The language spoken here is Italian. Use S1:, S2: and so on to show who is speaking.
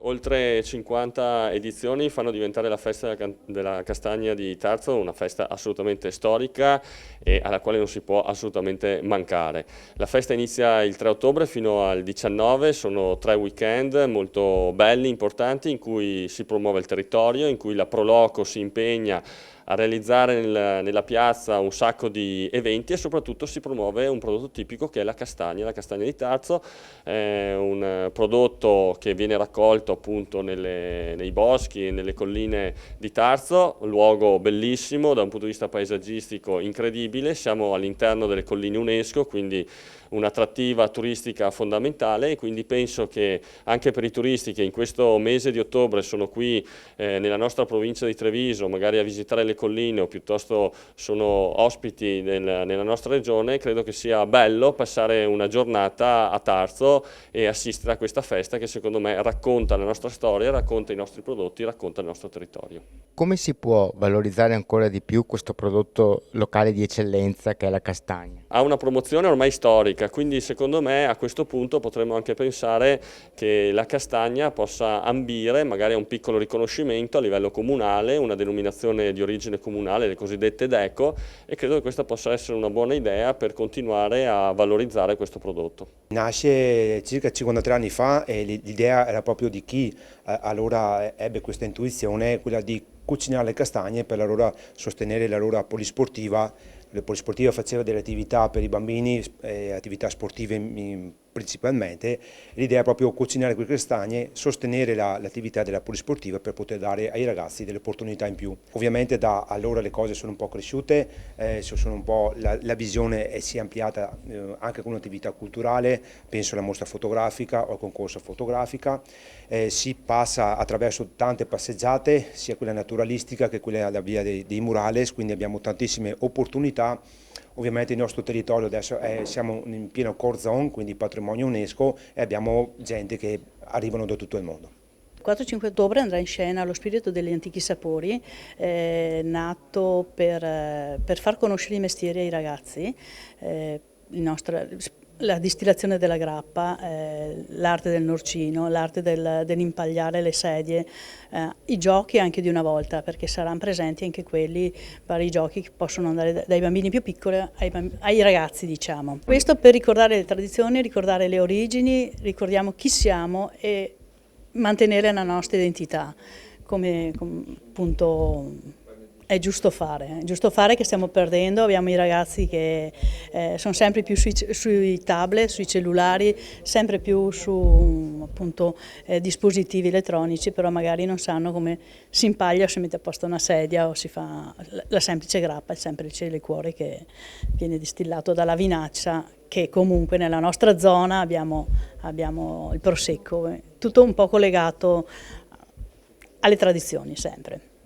S1: Oltre 50 edizioni fanno diventare la festa della castagna di Tarzo una festa assolutamente storica e alla quale non si può assolutamente mancare. La festa inizia il 3 ottobre fino al 19, sono 3 weekend molto belli, importanti, in cui si promuove il territorio, in cui la Proloco si impegna a realizzare nella piazza un sacco di eventi e soprattutto si promuove un prodotto tipico che è la castagna di Tarzo, è un prodotto che viene raccolto appunto nei boschi e nelle colline di Tarzo, un luogo bellissimo da un punto di vista paesaggistico incredibile, siamo all'interno delle colline UNESCO, quindi un'attrattiva turistica fondamentale e quindi penso che anche per i turisti che in questo mese di ottobre sono qui nella nostra provincia di Treviso, magari a visitare le colline o piuttosto sono ospiti nella nostra regione, credo che sia bello passare una giornata a Tarzo e assistere a questa festa che secondo me racconta la nostra storia, racconta i nostri prodotti, racconta il nostro territorio.
S2: Come si può valorizzare ancora di più questo prodotto locale di eccellenza che è la castagna?
S1: Ha una promozione ormai storica, quindi secondo me a questo punto potremmo anche pensare che la castagna possa ambire magari a un piccolo riconoscimento a livello comunale, una denominazione di origine comunale, le cosiddette DECO, e credo che questa possa essere una buona idea per continuare a valorizzare questo prodotto.
S3: Nasce circa 53 anni fa e l'idea era proprio di chi allora ebbe questa intuizione, quella di cucinare le castagne per allora sostenere la loro polisportiva. La polisportiva faceva delle attività per i bambini, attività sportive principalmente. L'idea è proprio cucinare quelle castagne, sostenere l'attività della polisportiva per poter dare ai ragazzi delle opportunità in più. Ovviamente da allora le cose sono un po' cresciute, la visione si è ampliata anche con un'attività culturale, penso alla mostra fotografica o al concorso fotografica, si passa attraverso tante passeggiate, sia quella naturalistica che quella alla via dei murales, quindi abbiamo tantissime opportunità. Ovviamente il nostro territorio adesso siamo in pieno core zone, quindi patrimonio UNESCO, e abbiamo gente che arrivano da tutto il mondo.
S4: Il 4-5 ottobre andrà in scena Lo spirito degli antichi sapori, nato per far conoscere i mestieri ai ragazzi, la distillazione della grappa, l'arte del norcino, l'arte dell'impagliare le sedie, i giochi anche di una volta, perché saranno presenti anche quelli, vari giochi che possono andare dai bambini più piccoli ai ragazzi, diciamo. Questo per ricordare le tradizioni, ricordare le origini, ricordiamo chi siamo e mantenere la nostra identità, come appunto è giusto fare che stiamo perdendo. Abbiamo i ragazzi che sono sempre più sui tablet, sui cellulari, sempre più su appunto, dispositivi elettronici, però magari non sanno come si impaglia o si mette a posto una sedia o si fa la semplice grappa, il semplice liquore che viene distillato dalla vinaccia, che comunque nella nostra zona abbiamo il prosecco, tutto un po' collegato alle tradizioni sempre.